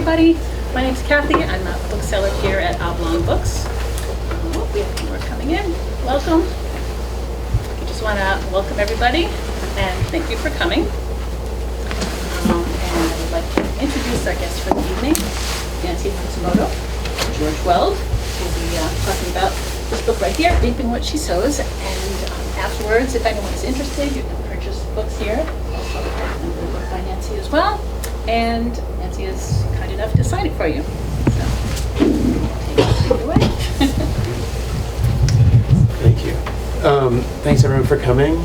everybody. My name's Kathy. I'm a bookseller here at Oblong Books. Oh, we have more coming in. Welcome. I just want to welcome everybody and thank you for coming. And I would like to introduce our guest for the evening, Nancy Matsumoto, George Weld. We'll be talking about this book right here, Reaping What She Sows. And afterwards, if anyone is interested, you can purchase books here. Also, a book by Nancy as well. And Nancy is kind enough to sign it for you. So, take it away. Thank you. Thanks everyone for coming.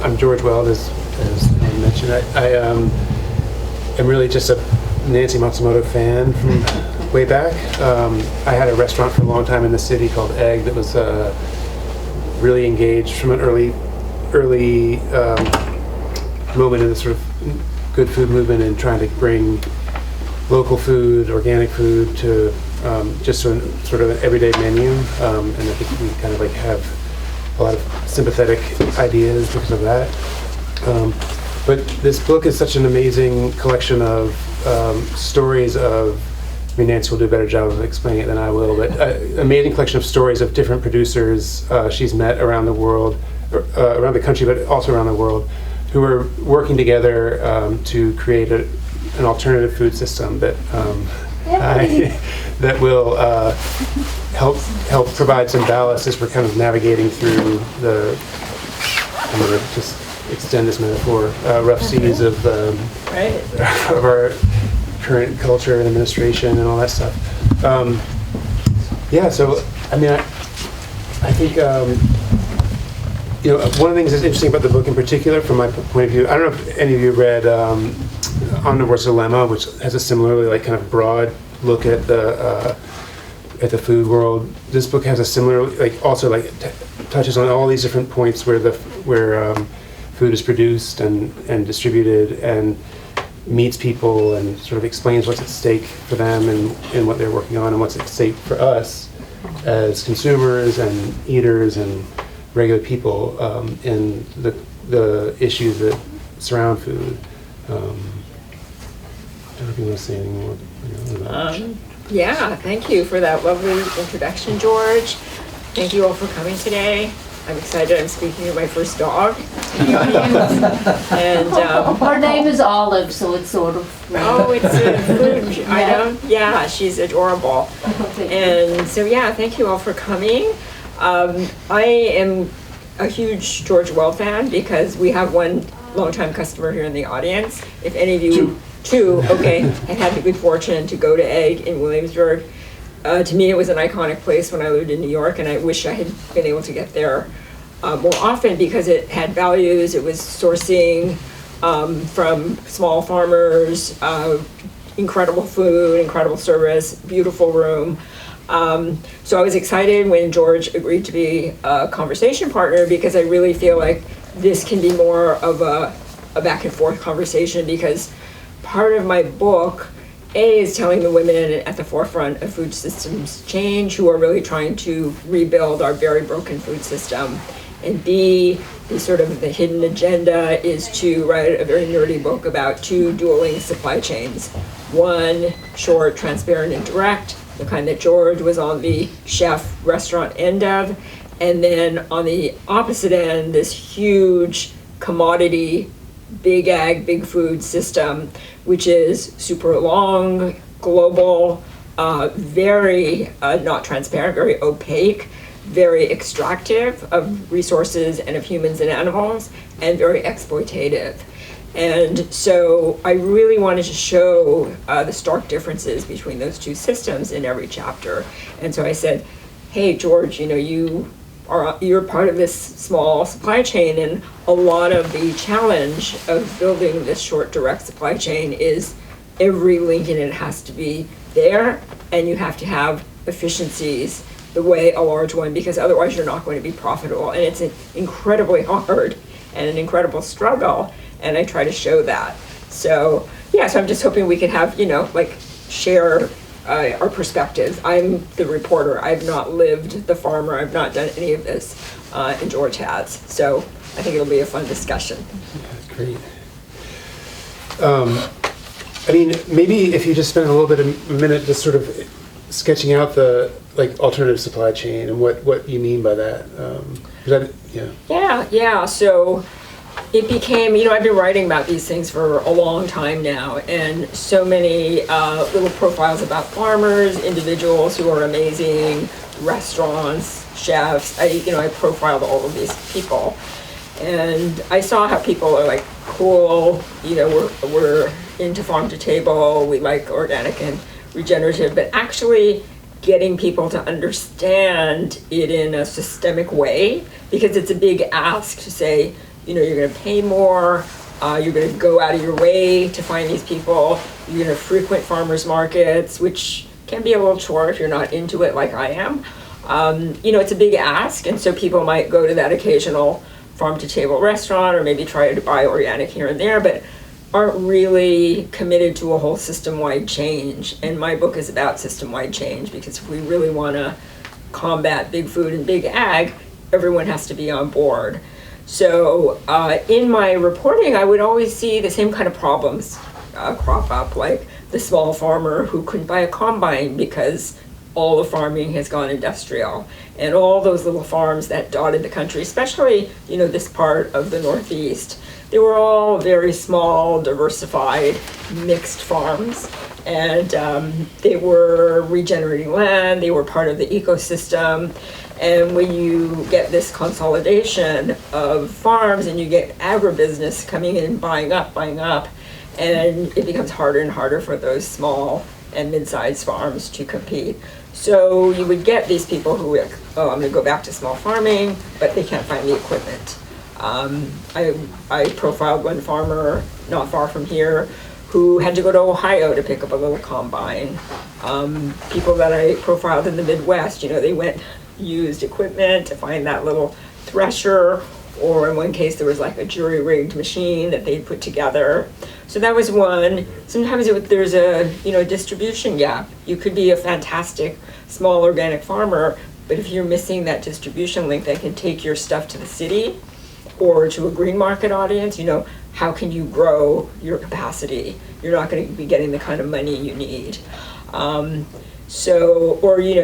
I'm George Weld, as I mentioned. I am really just a Nancy Matsumoto fan from way back. I had a restaurant for a long time in the city called Egg that was really engaged from an early moment in the sort of good food movement and trying to bring local food, organic food to just sort of an everyday menu. And I think we kind of like have a lot of sympathetic ideas because of that. But this book is such an amazing collection of stories of, I mean, Nancy will do a better job of explaining it than I will, but amazing collection of stories of different producers she's met around the world, around the country, but also around the world, who are working together to create an alternative food system that that will help provide some ballast as we're kind of navigating through the, I'm going to just extend this metaphor, rough seas of our current culture and administration and all that stuff. Yeah, so I mean, I think one of the things that's interesting about the book in particular, from my point of view, I don't know if any of you read Omnivore's Dilemma, which has a similarly like kind of broad look at the food world. This book has a similar, like also like touches on all these different points where food is produced and distributed and meets people and sort of explains what's at stake for them and what they're working on and what's at stake for us as consumers and eaters and regular people and the issues that surround food. I don't know if you want to say anything more about it. Yeah, thank you for that lovely introduction, George. Thank you all for coming today. I'm excited. I'm speaking to my first dog. And her name is Olive, so it's sort of. Oh, it's a food item. Yeah, she's adorable. And so yeah, thank you all for coming. I am a huge George Weld fan because we have one longtime customer here in the audience. If any of you, two, okay, have had the good fortune to go to Egg in Williamsburg. To me, it was an iconic place when I lived in New York, and I wish I had been able to get there more often because it had values. It was sourcing from small farmers, incredible food, incredible service, beautiful room. So I was excited when George agreed to be a conversation partner because I really feel like this can be more of a back and forth conversation because part of my book, A, is telling the women at the forefront of food systems change who are really trying to rebuild our very broken food system. And B, the sort of the hidden agenda is to write a very nerdy book about two dueling supply chains. One, short, transparent, and direct, the kind that George was on the chef restaurant end of. And then on the opposite end, this huge commodity, big ag, big food system, which is super long, global, very not transparent, very opaque, very extractive of resources and of humans and animals, and very exploitative. And so I really wanted to show the stark differences between those two systems in every chapter. And so I said, hey, George, you're part of this small supply chain, and a lot of the challenge of building this short direct supply chain is every link in it has to be there, and you have to have efficiencies the way a large one, because otherwise you're not going to be profitable. And it's incredibly hard and an incredible struggle, and I try to show that. So yeah, so I'm just hoping we could have, share our perspectives. I'm the reporter. I've not lived the farmer. I've not done any of this, and George has. So I think it'll be a fun discussion. That's great. I mean, maybe if you just spend a little bit of a minute just sort of sketching out the like alternative supply chain and what you mean by that. Yeah. So it became, I've been writing about these things for a long time now, and so many little profiles about farmers, individuals who are amazing, restaurants, chefs. I profiled all of these people, and I saw how people are like, cool, we're into farm to table, we like organic and regenerative, but actually getting people to understand it in a systemic way, because it's a big ask to say, you're going to pay more, you're going to go out of your way to find these people, you're going to frequent farmers markets, which can be a little chore if you're not into it like I am. It's a big ask, and so people might go to that occasional farm-to-table restaurant or maybe try to buy organic here and there, but aren't really committed to a whole system-wide change. And my book is about system-wide change, because if we really want to combat big food and big ag, everyone has to be on board. So in my reporting, I would always see the same kind of problems crop up, like the small farmer who couldn't buy a combine because all the farming has gone industrial, and all those little farms that dotted the country, especially, this part of the Northeast. They were all very small, diversified, mixed farms, and they were regenerating land, they were part of the ecosystem. And when you get this consolidation of farms and you get agribusiness coming in, buying up, and it becomes harder and harder for those small and mid-sized farms to compete. So you would get these people who are like, oh, I'm gonna go back to small farming, but they can't find the equipment. I profiled one farmer not far from here who had to go to Ohio to pick up a little combine. People that I profiled in the Midwest, they went, used equipment to find that little thresher, or in one case there was like a jury-rigged machine that they put together. So that was one. Sometimes there's a distribution gap. You could be a fantastic small organic farmer, but if you're missing that distribution link that can take your stuff to the city or to a green market audience, how can you grow your capacity? You're not going to be getting the kind of money you need.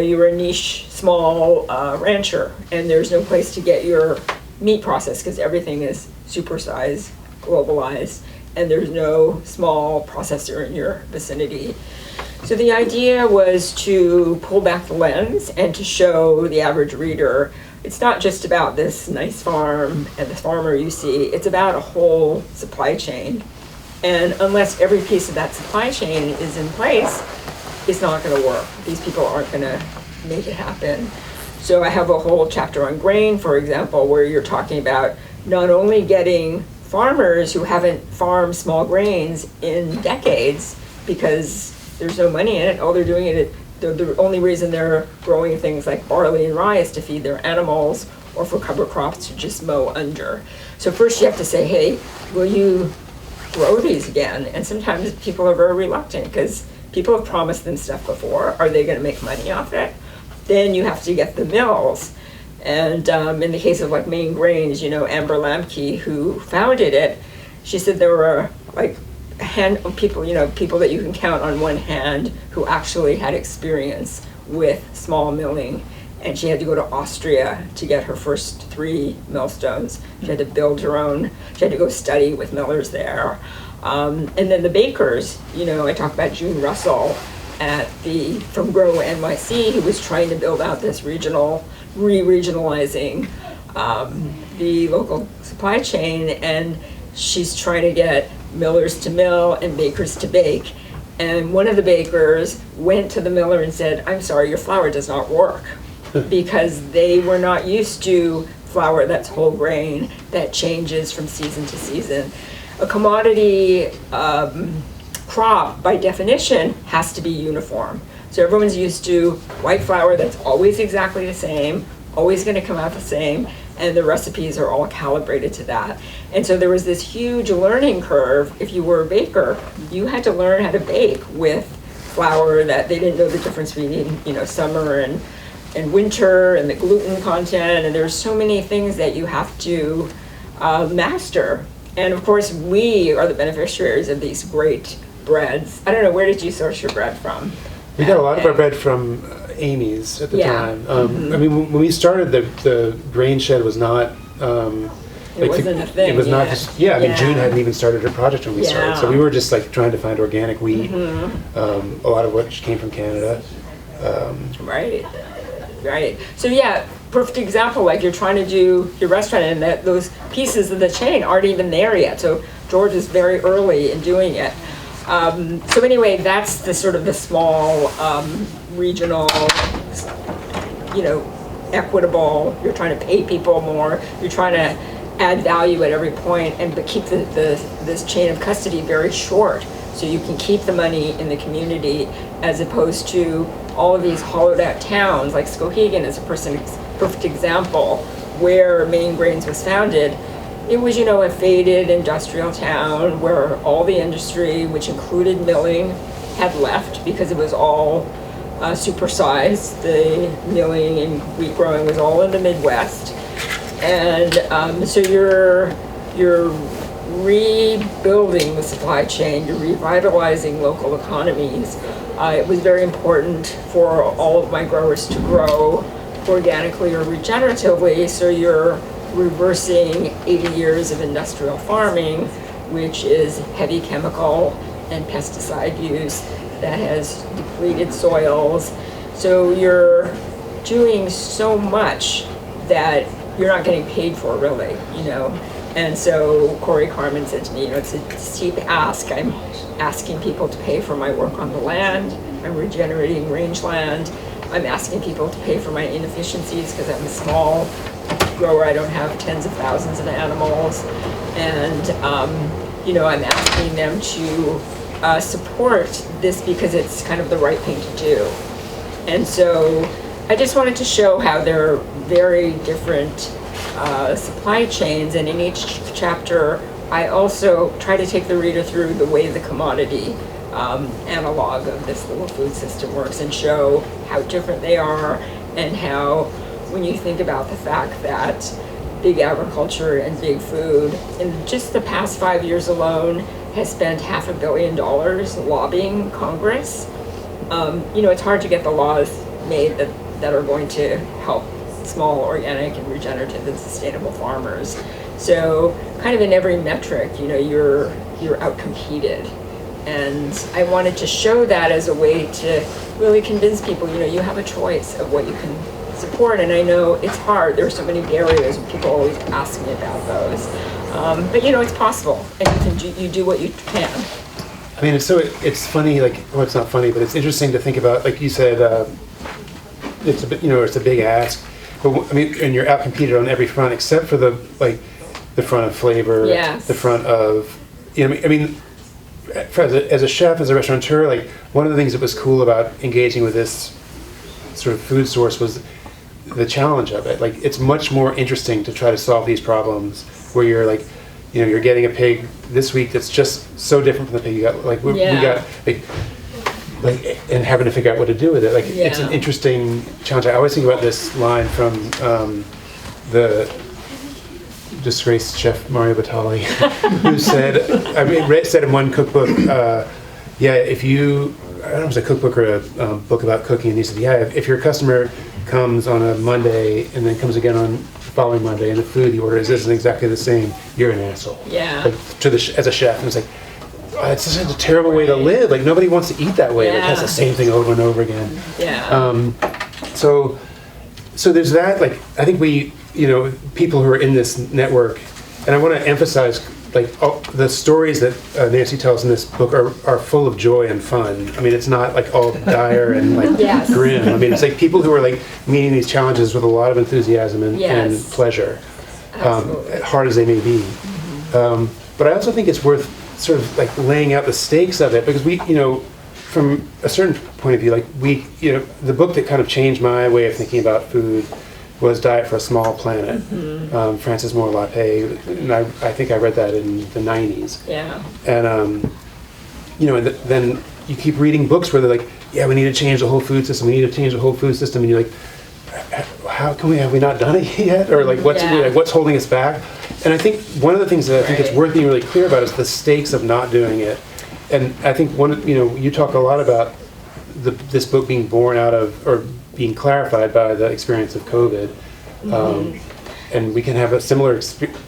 You're a niche small rancher, and there's no place to get your meat processed because everything is supersized, globalized, and there's no small processor in your vicinity. So the idea was to pull back the lens and to show the average reader it's not just about this nice farm and the farmer you see, it's about a whole supply chain. And unless every piece of that supply chain is in place, it's not going to work. These people aren't going to make it happen. So I have a whole chapter on grain, for example, where you're talking about not only getting farmers who haven't farmed small grains in decades because there's no money in it, all they're doing it, the only reason they're growing things like barley and rye is to feed their animals or for cover crops to just mow under. So first you have to say, hey, will you grow these again? And sometimes people are very reluctant because people have promised them stuff before. Are they going to make money off it? Then you have to get the mills. And in the case of like Maine Grains, Amber Lamke, who founded it, she said there were like a hand of people, people that you can count on one hand who actually had experience with small milling. And she had to go to Austria to get her first 3 millstones. She had to build her own, she had to go study with millers there. And then the bakers, I talked about June Russell from Grow NYC, who was trying to build out this regionalizing the local supply chain, and she's trying to get millers to mill and bakers to bake. And one of the bakers went to the miller and said, I'm sorry, your flour does not work, because they were not used to flour that's whole grain, that changes from season to season. A commodity crop, by definition, has to be uniform. So everyone's used to white flour that's always exactly the same, always going to come out the same, and the recipes are all calibrated to that. And so there was this huge learning curve. If you were a baker, you had to learn how to bake with flour that they didn't know the difference between, summer and winter, and the gluten content, and there's so many things that you have to master. And of course, we are the beneficiaries of these great breads. I don't know, where did you source your bread from? We got a lot of our bread from Amy's at the Yeah. time. I mean, when we started, the grain shed was not. It wasn't a thing It was not yet. just. Yeah, I mean, Yeah. June hadn't even started her project when we started, so Yeah. we were just like trying to find organic wheat. A lot of which came from Canada. Right, right. So yeah, perfect example, like you're trying to do your restaurant and that those pieces of the chain aren't even there yet. So George is very early in doing it. So anyway, that's the sort of the small regional, equitable, you're trying to pay people more, you're trying to add value at every point but keep this chain of custody very short so you can keep the money in the community as opposed to all of these hollowed out towns like Skowhegan is a perfect example where Maine Grains was founded. It was, a faded industrial town where all the industry, which included milling, had left because it was all supersized. The milling and wheat growing was all in the Midwest. And so you're rebuilding the supply chain, you're revitalizing local economies. It was very important for all of my growers to grow organically or regeneratively, so you're reversing 80 years of industrial farming, which is heavy chemical and pesticide use that has depleted soils. So you're doing so much that you're not getting paid for, really, And so Corey Carmen said to me, it's a steep ask. I'm asking people to pay for my work on the land. I'm regenerating rangeland. I'm asking people to pay for my inefficiencies because I'm a small grower. I don't have tens of thousands of animals. And, I'm asking them to support this because it's kind of the right thing to do. And so I just wanted to show how there are very different supply chains, and in each chapter I also try to take the reader through the way the commodity analog of this little food system works and show how different they are, and how when you think about the fact that big agriculture and big food in just the past 5 years alone has spent $500 million lobbying Congress. It's hard to get the laws made that are going to help small organic and regenerative and sustainable farmers. So kind of in every metric, you're outcompeted. And I wanted to show that as a way to really convince people, you have a choice of what you can support. And I know it's hard. There are so many barriers and people always ask me about those. But it's possible, and you do what you can. I mean, it's funny, it's not funny, but it's interesting to think about, like you said, it's a bit, it's a big ask, but I mean, and you're outcompeted on every front except for the front of flavor, Yes. the front of, I mean, as a chef, as a restaurateur, one of the things that was cool about engaging with this sort of food source was the challenge of it. It's much more interesting to try to solve these problems where you're you're getting a pig this week that's just so different from the pig you got. We got and having to figure out what to do with it. It's an interesting challenge. I always think about this line from the disgraced chef Mario Batali, who said, said in one cookbook, if you, I don't know if it was a cookbook or a book about cooking, and he said, if your customer comes on a Monday and then comes again on the following Monday and the food he orders isn't exactly the same, you're an asshole. Yeah. As a chef, and it's it's such a terrible way to live. Nobody wants to eat that way. Yeah. Has the same thing over and over again. Yeah. So there's that. I think we, people who are in this network, and I want to emphasize, the stories that Nancy tells in this book are full of joy and fun. I mean, it's not all dire and Yes. grim. I mean, it's people who are meeting these challenges with a lot of enthusiasm and Yes. pleasure, Absolutely. hard as they may be. But I also think it's worth sort of laying out the stakes of it, because we, from a certain point of view, the book that kind of changed my way of thinking about food was Diet for a Small Planet, Frances Moore Lappé, and I think I read that in the 90s. Yeah. And, then you keep reading books where they're we need to change the whole food system, and you're how can have we not done it yet? Or what's holding us back? And I think one of the things that I think it's worth being really clear about is the stakes of not doing it. and I think you talk a lot about this book being born out of, or being clarified by the experience of COVID. And we can have a similar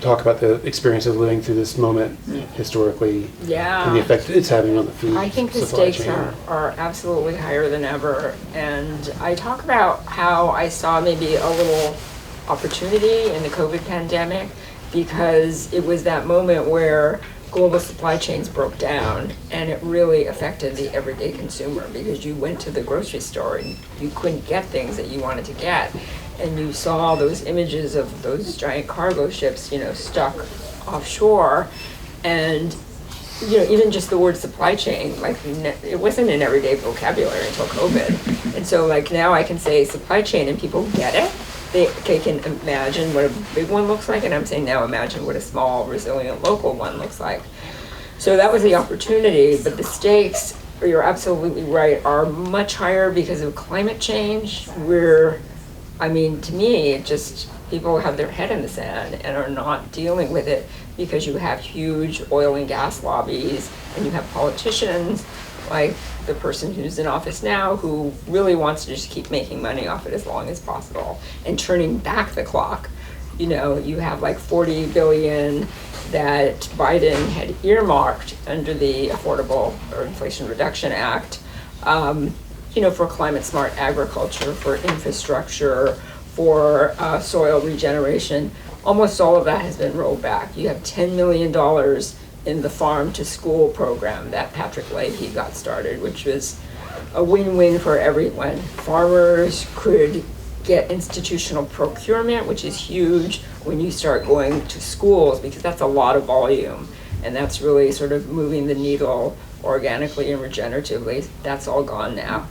talk about the experience of living through this moment historically, and the effect it's having on the food I think the supply stakes chain. are absolutely higher than ever. And I talk about how I saw maybe a little opportunity in the COVID pandemic, because it was that moment where global supply chains broke down, and it really affected the everyday consumer, because you went to the grocery store and you couldn't get things that you wanted to get. And you saw those images of those giant cargo ships, stuck offshore. And, even just the word supply chain, like, it wasn't an everyday vocabulary until COVID. And so, like, now I can say supply chain and people get it. They can imagine what a big one looks like, and I'm saying now imagine what a small, resilient, local one looks like. So that was the opportunity, but the stakes, you're absolutely right, are much higher because of climate change. To me, it just, people have their head in the sand and are not dealing with it, because you have huge oil and gas lobbies, and you have politicians like the person who's in office now who really wants to just keep making money off it as long as possible and turning back the clock. You have like 40 billion that Biden had earmarked under the Affordable or Inflation Reduction Act, for climate smart agriculture, for infrastructure, for soil regeneration. Almost all of that has been rolled back. You have $10 million in the Farm to School program that Patrick Leahy got started, which was a win-win for everyone. Farmers could get institutional procurement, which is huge when you start going to schools, because that's a lot of volume, and that's really sort of moving the needle organically and regeneratively. That's all gone now.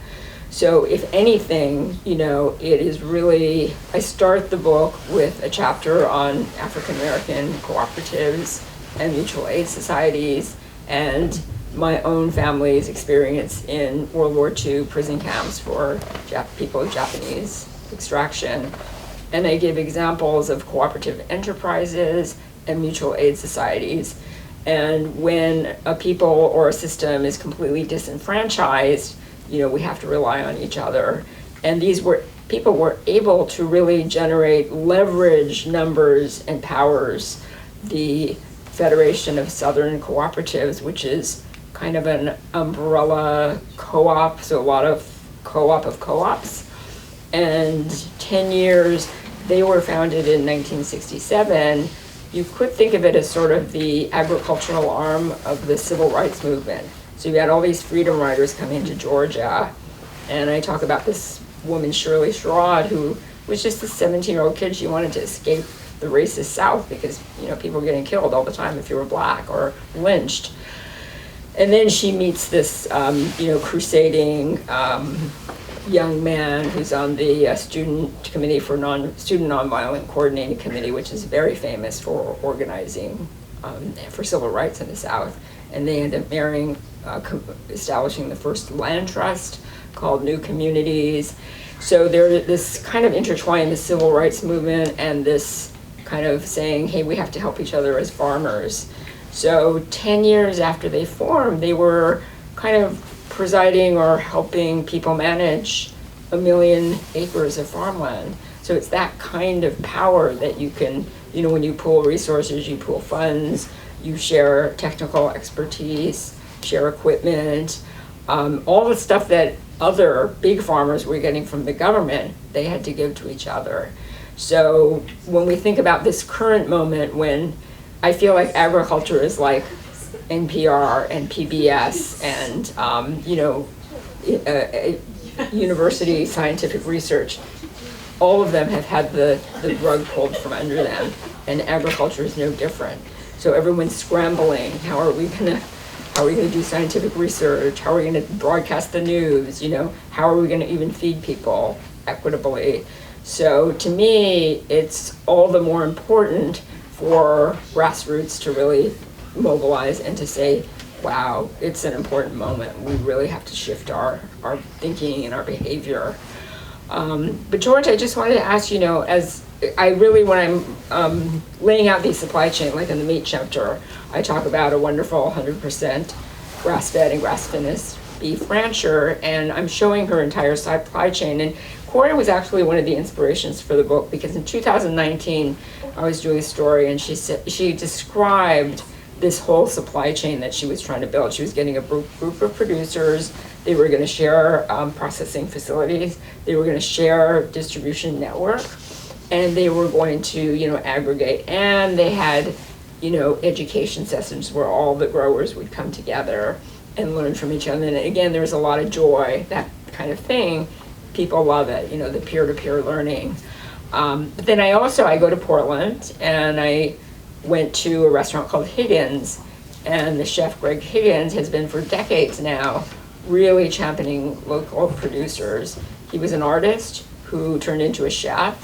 So if anything, it is really, I start the book with a chapter on African American cooperatives and mutual aid societies, and my own family's experience in World War II prison camps for people of Japanese extraction. And I give examples of cooperative enterprises and mutual aid societies. And when a people or a system is completely disenfranchised, we have to rely on each other. And people were able to really generate leverage, numbers, and powers. The Federation of Southern Cooperatives, which is kind of an umbrella co-op, so a lot of co-op of co-ops. And 10 years, they were founded in 1967. You could think of it as sort of the agricultural arm of the civil rights movement. So you had all these freedom riders come into Georgia, and I talk about this woman, Shirley Sherrod, who was just a 17-year-old kid. She wanted to escape the racist South because, people were getting killed all the time if you were black, or lynched. And then she meets this, crusading young man who's on the student committee for student nonviolent coordinating committee, which is very famous for organizing for civil rights in the South. And they end up marrying, establishing the first land trust called New Communities. So there's this kind of intertwine the civil rights movement and this kind of saying, hey, we have to help each other as farmers. So 10 years after they formed, they were kind of presiding or helping people manage 1 million acres of farmland. So it's that kind of power that you can, when you pool resources, you pool funds, you share technical expertise, share equipment, all the stuff that other big farmers were getting from the government, they had to give to each other. So when we think about this current moment, when I feel like agriculture is like NPR and PBS and university scientific research, all of them have had the rug pulled from under them, and agriculture is no different. So everyone's scrambling. How are we gonna do scientific research? How are we gonna broadcast the news? How are we gonna even feed people equitably? So to me, it's all the more important for grassroots to really mobilize and to say, wow, it's an important moment. We really have to shift our thinking and our behavior. But George, I just wanted to ask, as I really, when I'm laying out the supply chain, like in the meat chapter, I talk about a wonderful 100% grass-fed and grass-finished beef rancher, and I'm showing her entire supply chain. And Corey was actually one of the inspirations for the book, because in 2019, I was doing a story, and she described this whole supply chain that she was trying to build. She was getting a group of producers. They were going to share processing facilities. They were going to share distribution network, and they were going to, aggregate. And they had, education sessions where all the growers would come together and learn from each other. And again, there's a lot of joy, that kind of thing. People love it, the peer-to-peer learning. But then I go to Portland, and I went to a restaurant called Higgins, and the chef Greg Higgins has been for decades now really championing local producers. He was an artist who turned into a chef,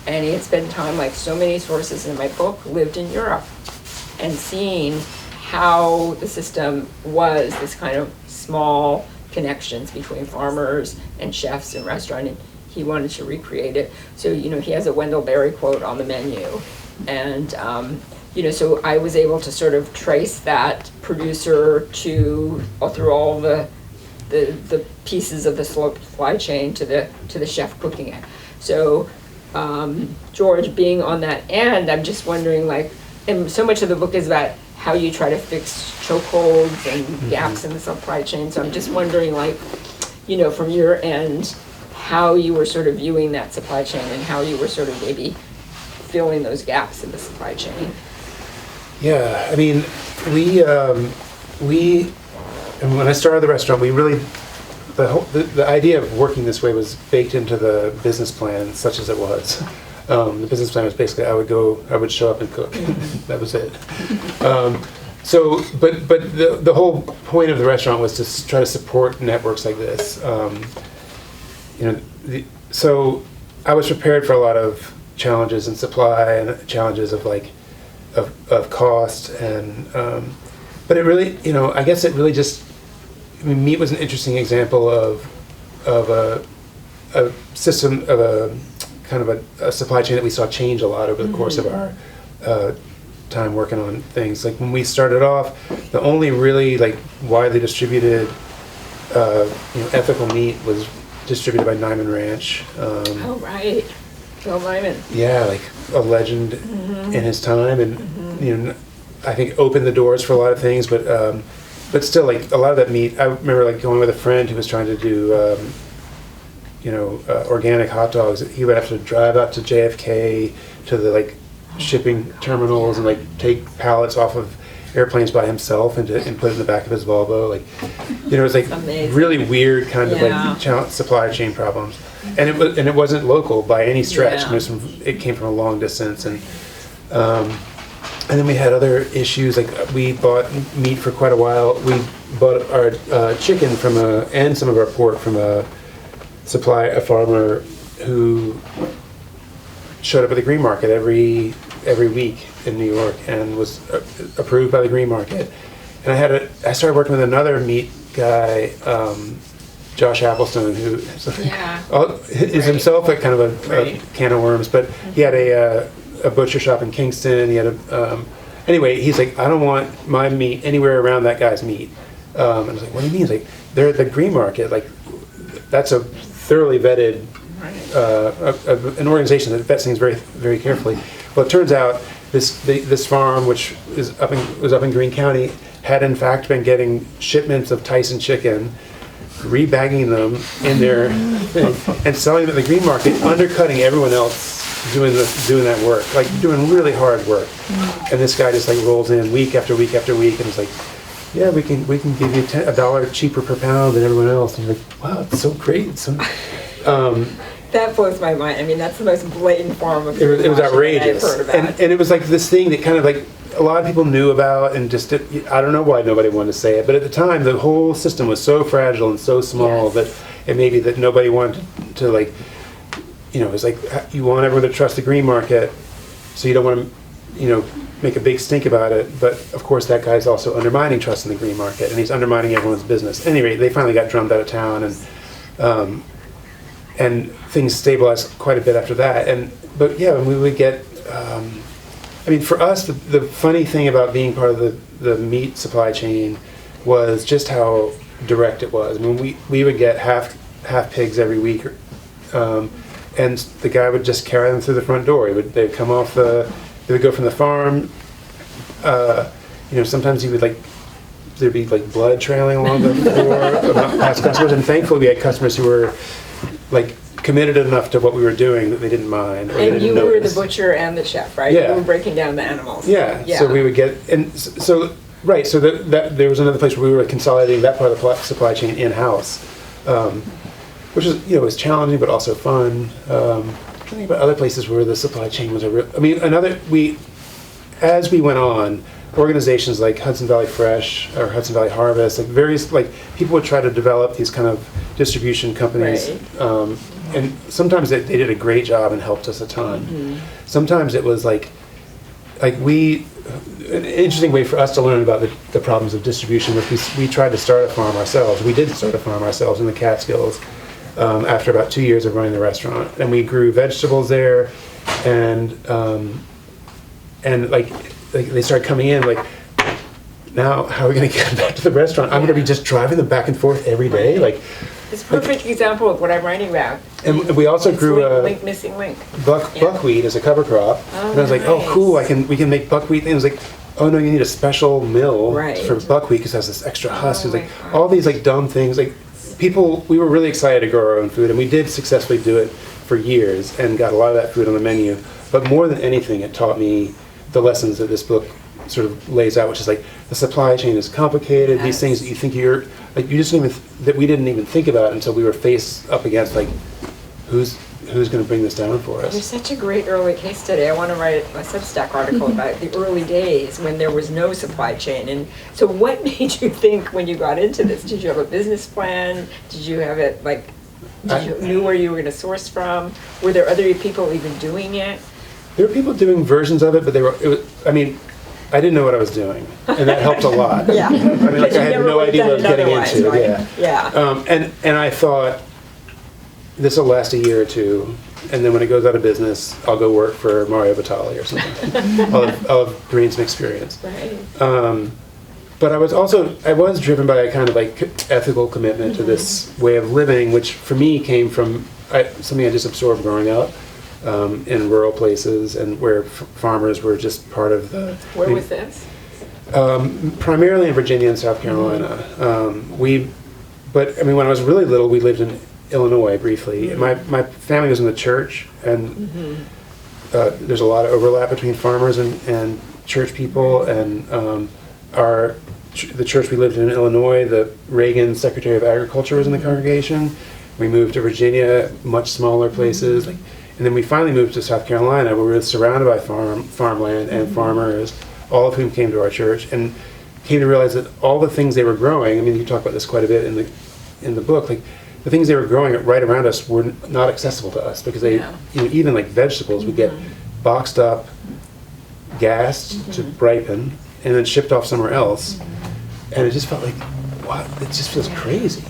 and he had spent time, like so many sources in my book, lived in Europe and seen how the system was this kind of small connections between farmers and chefs and restaurant, and he wanted to recreate it. So, he has a Wendell Berry quote on the menu, and so I was able to sort of trace that producer through all the pieces of the supply chain to the chef cooking it. So George, being on that end, I'm just wondering, and so much of the book is about how you try to fix chokeholds and gaps in the supply chain. So I'm just wondering, from your end, how you were sort of viewing that supply chain and how you were sort of maybe filling those gaps in the supply chain. Yeah, I mean, and when I started the restaurant, we really, the idea of working this way was baked into the business plan, such as it was. The business plan was basically I would show up and cook. That was it. But the whole point of the restaurant was to try to support networks like this. So I was prepared for a lot of challenges in supply and challenges of of cost, and but it really, I guess it really just, meat was an interesting example of a system, of a kind of a supply chain that we saw change a lot over the course of our time working on things. Like when we started off, the only really widely distributed ethical meat was distributed by Nyman Ranch. Oh, right. Bill Nyman. Yeah, a legend in his time, and I think opened the doors for a lot of things. But still, a lot of that meat. I remember going with a friend who was trying to do organic hot dogs. He would have to drive out to JFK to the shipping terminals and take pallets off of airplanes by himself and put it in the back of his Volvo. It was amazing. Really weird kind of supply chain problems. And it wasn't local by any stretch. Yeah. It came from a long distance, and then we had other issues. We bought meat for quite a while. We bought our chicken and some of our pork from a farmer who showed up at the green market every week in New York and was approved by the green market. And I started working with another meat guy, Josh Applestone, who is himself a kind of a can of worms, but he had a butcher shop in Kingston. He had anyway, he's like, I don't want my meat anywhere around that guy's meat. And I was like, what do you mean? He's like, they're at the green market. That's a thoroughly vetted, an organization that vets things very, very carefully. Well, it turns out this farm, which was up in Greene County, had in fact been getting shipments of Tyson chicken, rebagging them in their thing, and selling them at the green market, undercutting everyone else doing that work, doing really hard work. And this guy just rolls in week after week after week, and is like, yeah, we can give you $1 cheaper per pound than everyone else. And you're like, wow, it's so great. That blows my mind. I mean, that's the most blatant form of it was outrageous. I've heard about. And it was this thing that kind of a lot of people knew about, and just I don't know why nobody wanted to say it, but at the time the whole system was so fragile and so small that it maybe that nobody wanted to it was you want everyone to trust the green market, so you don't want to make a big stink about it, but of course that guy's also undermining trust in the green market, and he's undermining everyone's business. Anyway, they finally got drummed out of town, and things stabilized quite a bit after that. But when we would get, for us, the funny thing about being part of the meat supply chain was just how direct it was. I mean, we would get half pigs every week, and the guy would just carry them through the front door. They'd come off they would go from the farm. Sometimes he would there'd be blood trailing along the floor past customers, and thankfully we had customers who were committed enough to what we were doing that they didn't mind. Or they And didn't you notice. were the butcher and the chef, right? Yeah. You were breaking down the animals. Yeah. So we would get, and so right. So that there was another place where we were consolidating that part of the supply chain in house, which is was challenging but also fun. But other places where the supply chain was as we went on, organizations like Hudson Valley Fresh or Hudson Valley Harvest, various people would try to develop these kind of distribution companies, Right. and sometimes they did a great job and helped us a ton. Mm-hmm. Sometimes it was an interesting way for us to learn about the problems of distribution was we tried to start a farm ourselves. We did start a farm ourselves in the Catskills after about 2 years of running the restaurant, and we grew vegetables there, and they started coming in now how are we going to get them back to the restaurant? I'm going to be just driving them back and forth every day. It's a perfect example of what I'm writing about. And we also It's grew missing link. buckwheat as a cover crop. Oh, And I was like, oh, nice. cool, we can make buckwheat. And it was like, oh, no, you need a special mill Right. for buckwheat because it has this extra husk. It was my like all these dumb things. We were really excited to grow our own food, and we did successfully do it for years and got a lot of that food on the menu. But more than anything, it taught me the lessons that this book sort of lays out, which is the supply chain is complicated. These things that you think you just didn't even, that we didn't even think about until we were faced up against who's going to bring this down for There's us. such a great early case study. I want to write a Substack article about the early days when there was no supply chain. And so what made you think when you got into this? Did you have a business plan? Did you have it did you knew where you were going to source from? Were there other people even doing it? There were people doing versions of it, but I didn't know what I was doing, and that helped a lot. Yeah. I had no idea what I was getting into. Right? Yeah. And I thought this will last a year or two, and then when it goes out of business, I'll go work for Mario Batali or something. I'll have gained some experience. Right. But I was driven by a kind of ethical commitment to this way of living, which for me came from something I just absorbed growing up. In rural places and where farmers were just part of the... Where was this? Primarily in Virginia and South Carolina. But when I was really little, we lived in Illinois briefly. My family was in the church, and there's a lot of overlap between farmers and church people, and the church we lived in Illinois, the Reagan Secretary of Agriculture was in the congregation. We moved to Virginia, much smaller places. And then we finally moved to South Carolina, where we were surrounded by farmland and farmers, all of whom came to our church, and came to realize that all the things they were growing, you talk about this quite a bit in the book, the things they were growing right around us were not accessible to us, because they, even vegetables would get boxed up, gassed to ripen, and then shipped off somewhere else. And it just felt wow, it just feels crazy.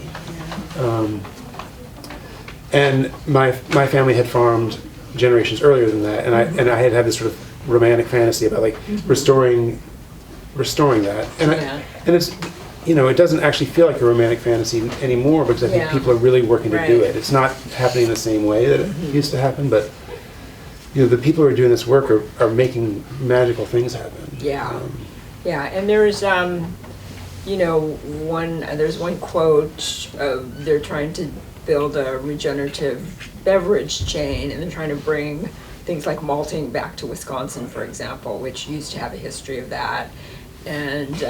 And my family had farmed generations earlier than that, and I had this sort of romantic fantasy about restoring that, and it's it doesn't actually feel like a romantic fantasy anymore, because I think people are really working to do it. It's not happening in the same way that it used to happen, but the people who are doing this work are making magical things happen. And there's there's one quote they're trying to build a regenerative beverage chain, and they're trying to bring things like malting back to Wisconsin, for example, which used to have a history of that. And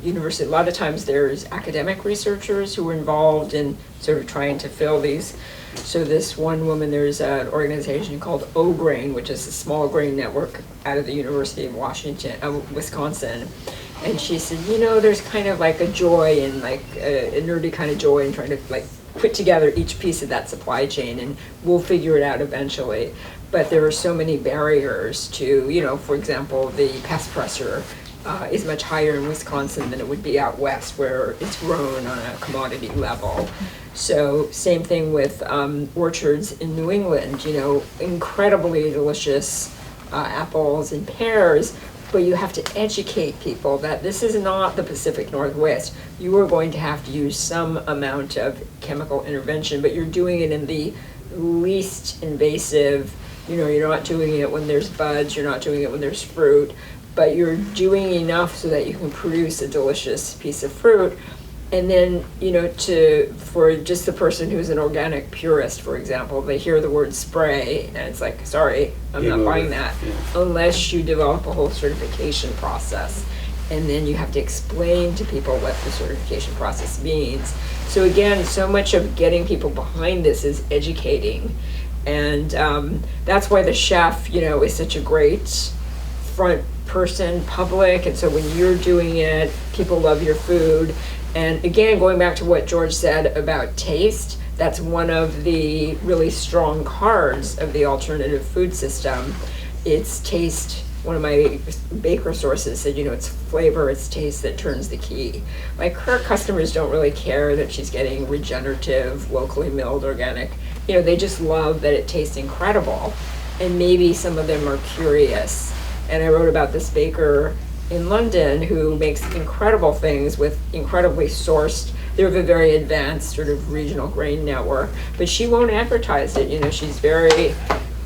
university, a lot of times there's academic researchers who are involved in sort of trying to fill these. So this one woman, there's an organization called O-Grain, which is a small grain network out of the University of Wisconsin. And she said, there's kind of a joy and a nerdy kind of joy in trying to put together each piece of that supply chain, and we'll figure it out eventually. But there are so many barriers to, for example, the pest pressure is much higher in Wisconsin than it would be out west, where it's grown on a commodity level. So same thing with orchards in New England, incredibly delicious apples and pears, but you have to educate people that this is not the Pacific Northwest. You are going to have to use some amount of chemical intervention, but you're doing it in the least invasive. You're not doing it when there's buds, you're not doing it when there's fruit, but you're doing enough so that you can produce a delicious piece of fruit. And then, for just the person who's an organic purist, for example, they hear the word spray and it's like, sorry, I'm not buying that, unless you develop a whole certification process. And then you have to explain to people what the certification process means. So again, so much of getting people behind this is educating. And that's why the chef, is such a great front person, public. And so when you're doing it, people love your food. And again, going back to what George said about taste, that's one of the really strong cards of the alternative food system. It's taste. One of my baker sources said, it's flavor, it's taste that turns the key. Like, her customers don't really care that she's getting regenerative, locally milled, organic. They just love that it tastes incredible. And maybe some of them are curious. And I wrote about this baker in London who makes incredible things with incredibly sourced. They have a very advanced sort of regional grain network, but she won't advertise it. She's very,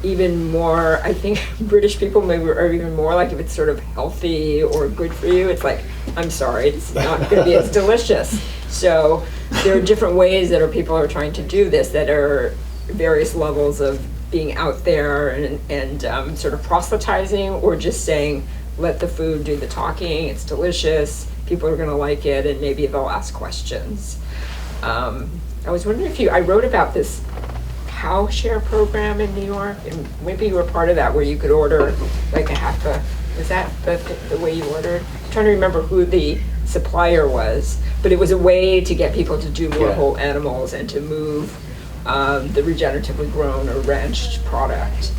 even more, I think British people maybe are even more like, if it's sort of healthy or good for you, it's like, I'm sorry, it's not going to be as delicious. So there are different ways that people are trying to do this, that are various levels of being out there and sort of proselytizing, or just saying, let the food do the talking, it's delicious, people are going to like it, and maybe they'll ask questions. I was wondering if I wrote about this cow share program in New York, and maybe you were part of that, where you could order like was that the way you ordered? I'm trying to remember who the supplier was, but it was a way to get people to do more whole animals and to move the regeneratively grown or ranched product.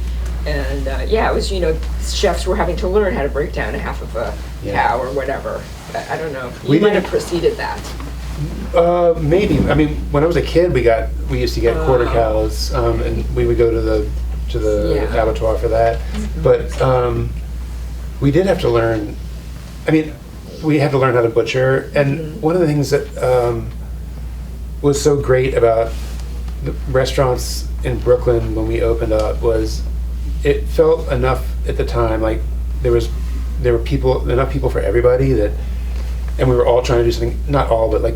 And it was, chefs were having to learn how to break down a half of a cow or whatever. I don't know. You might have preceded that. Maybe. I mean, when I was a kid, we used to get quarter cows, and we would go to the abattoir for that. Mm-hmm. But we did have to learn. I mean, we had to learn how to butcher. And one of the things that was so great about the restaurants in Brooklyn when we opened up was, it felt enough at the time, like there were enough people for everybody, and we were all trying to do something. Not all, but like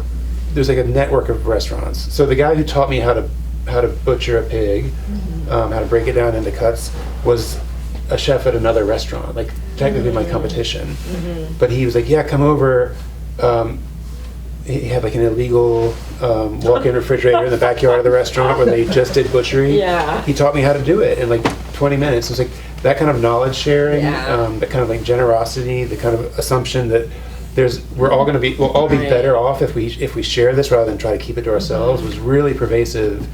there's like a network of restaurants. So the guy who taught me how to butcher a pig, how to break it down into cuts, was a chef at another restaurant, like technically my competition. But he was like, yeah, come over. He had like an illegal walk-in refrigerator in the backyard of the restaurant where they just did butchery. He taught me how to do it in like 20 minutes. It was like that kind of knowledge sharing, that kind of like generosity, the kind of assumption that we'll all be better off if we share this rather than try to keep it to ourselves, was really pervasive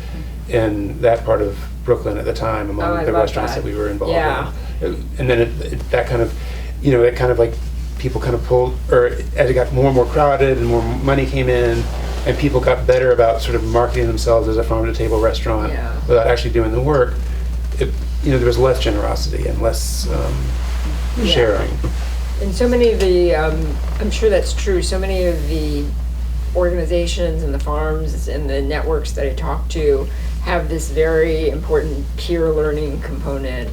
in that part of Brooklyn at the time among the restaurants that we were involved in. And then that kind of like people kind of pulled, or as it got more and more crowded and more money came in, and people got better about sort of marketing themselves as a farm-to-table restaurant without actually doing the work, there was less generosity and less sharing. And so many of the, I'm sure that's true, so many of the organizations and the farms and the networks that I talk to have this very important peer learning component,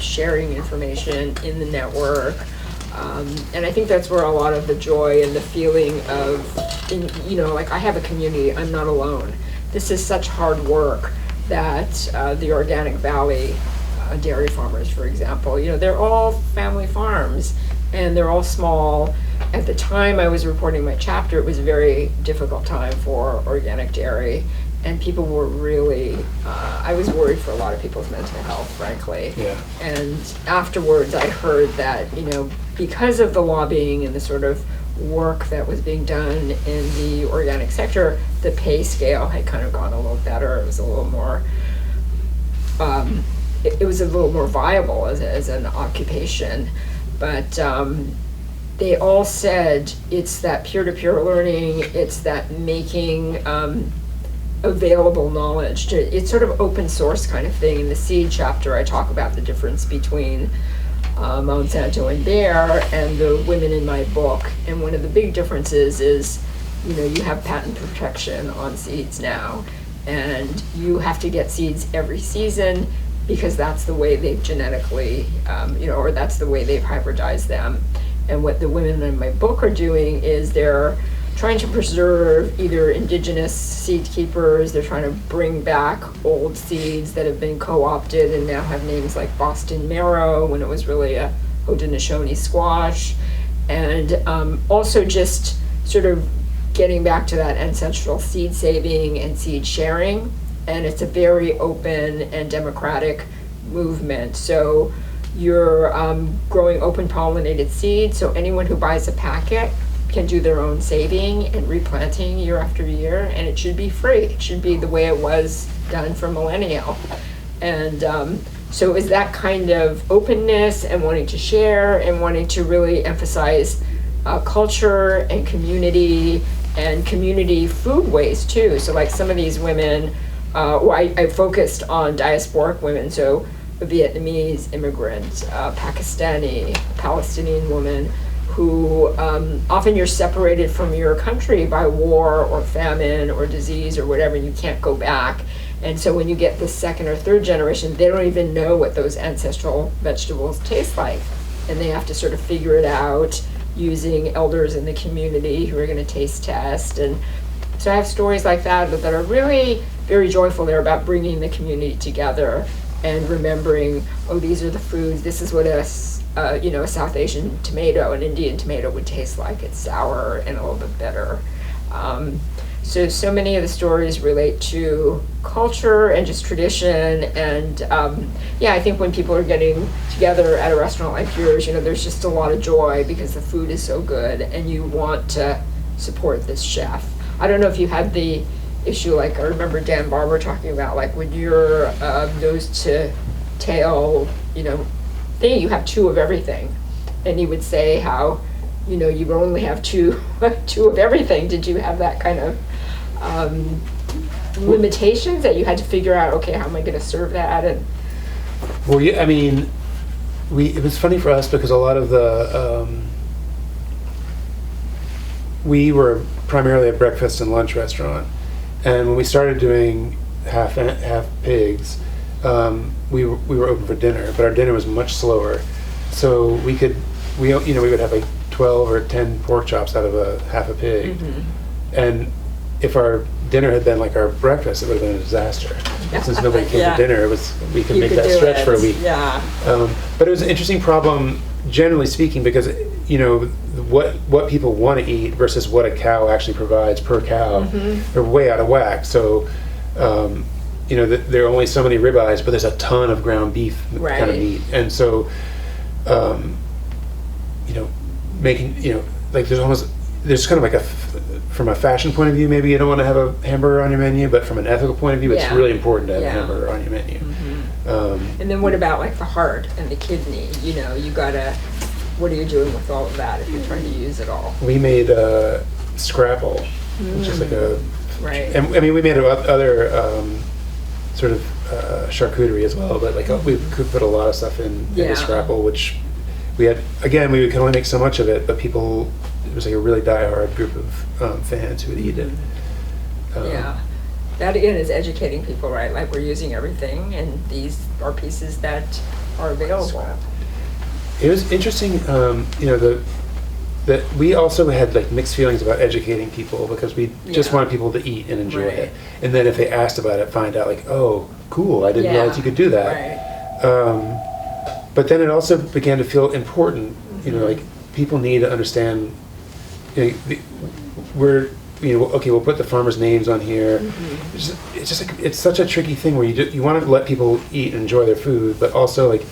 sharing information in the network. And I think that's where a lot of the joy and the feeling of, like, I have a community, I'm not alone. This is such hard work that the Organic Valley dairy farmers, for example, they're all family farms and they're all small. At the time I was reporting my chapter, it was a very difficult time for organic dairy, and people were really, I was worried for a lot of people's mental health, frankly. And afterwards I heard that, because of the lobbying and the sort of work that was being done in the organic sector, the pay scale had kind of gone a little better. It was a little more, it was a little more viable as an occupation. But they all said it's that peer-to-peer learning, it's that making available knowledge. It's sort of open source kind of thing. In the seed chapter, I talk about the difference between Monsanto and Bayer, and the women in my book. And one of the big differences is, you have patent protection on seeds now, and you have to get seeds every season because that's the way they've genetically, or that's the way they've hybridized them. And what the women in my book are doing is they're trying to preserve either indigenous seed keepers, they're trying to bring back old seeds that have been co-opted and now have names like Boston marrow when it was really a Haudenosaunee squash, and also just sort of getting back to that ancestral seed saving and seed sharing. And it's a very open and democratic movement. So you're growing open pollinated seeds, so anyone who buys a packet can do their own saving and replanting year after year, and it should be free. It should be the way it was done for millennia. And so is that kind of openness and wanting to share and wanting to really emphasize culture and community food waste too. So like some of these women, I focused on diasporic women, so Vietnamese immigrants, Pakistani, Palestinian women, who often you're separated from your country by war or famine or disease or whatever, and you can't go back. And so when you get the second or third generation, they don't even know what those ancestral vegetables taste like. And they have to sort of figure it out using elders in the community who are going to taste test. And so I have stories like that that are really very joyful. They're about bringing the community together and remembering, oh, these are the foods, this is what a South Asian tomato, an Indian tomato would taste like. It's sour and a little bit bitter. So many of the stories relate to culture and just tradition. And I think when people are getting together at a restaurant like yours, there's just a lot of joy because the food is so good and you want to support this chef. I don't know if you had the issue, like I remember Dan Barber talking about, like with your nose to tail, thing, you have two of everything. And he would say how, you only have two of everything. Did you have that kind of limitations that you had to figure out, okay, how am I going to serve that? And well, yeah, I mean, it was funny for us because a lot of the we were primarily a breakfast and lunch restaurant, and when we started doing half pigs, we were open for dinner, but our dinner was much slower, so we would have like 12 or 10 pork chops out of a half a pig, and if our dinner had been like our breakfast, it would have been a disaster. Since nobody came to dinner, we could make that stretch for a week. Yeah. But it was an interesting problem, generally speaking, because what people want to eat versus what a cow actually provides per cow are way out of whack. So, there are only so many ribeyes, but there's a ton of ground beef kind of meat, and so, making like there's kind of like from a fashion point of view, maybe you don't want to have a hamburger on your menu, but from an ethical point of view, it's really important to have a hamburger on your menu. And then what about like the heart and the kidney? You gotta, what are you doing with all of that if you're trying to use it all? We made scrapple, which is like a and I mean we made other sort of charcuterie as well, but like we could put a lot of stuff in the scrapple, which we could only make so much of it, but it was like a really diehard group of fans who would eat it. That again is educating people, right? Like we're using everything, and these are pieces that are available. It was interesting, that we also had like mixed feelings about educating people because we just wanted people to eat and enjoy it, and then if they asked about it, find out like, oh, cool, I didn't realize you could do that. But then it also began to feel important. Like people need to understand. We'll put the farmers' names on here. It's just like it's such a tricky thing where you want to let people eat and enjoy their food, but also like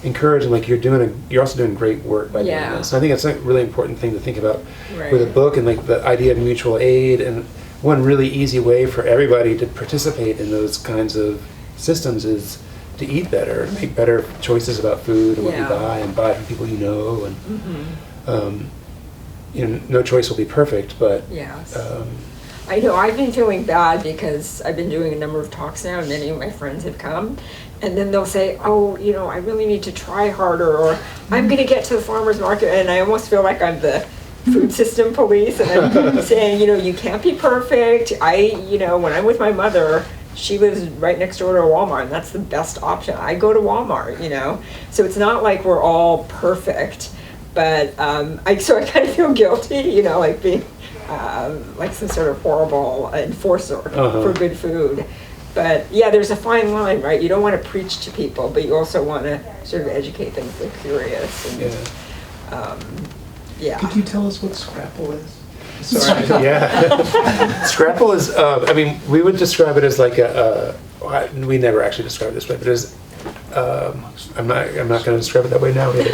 encourage them. Like you're also doing great work by doing this. And I think it's a really important thing to think about with a book, and like the idea of mutual aid. And one really easy way for everybody to participate in those kinds of systems is to eat better, make better choices about food and what you buy, and buy from people you know. And no choice will be perfect, but I know I've been feeling bad because I've been doing a number of talks now, and many of my friends have come, and then they'll say, oh, you know, I really need to try harder, or I'm gonna get to the farmer's market, and I almost feel like I'm the food system police, and I'm saying, you know, you can't be perfect. You know, when I'm with my mother, she lives right next door to a Walmart, and that's the best option. I go to Walmart, you know, so it's not like we're all perfect, but so I kind of feel guilty, you know, like being like some sort of horrible enforcer for good food. But yeah, there's a fine line, right? You don't want to preach to people, but you also want to sort of educate them if they're curious. And, yeah. Could you tell us what Scrapple is? Sorry. Yeah. Scrapple is, I mean, we would describe it as like we never actually described it this way, but it is, I'm not going to describe it that way now either.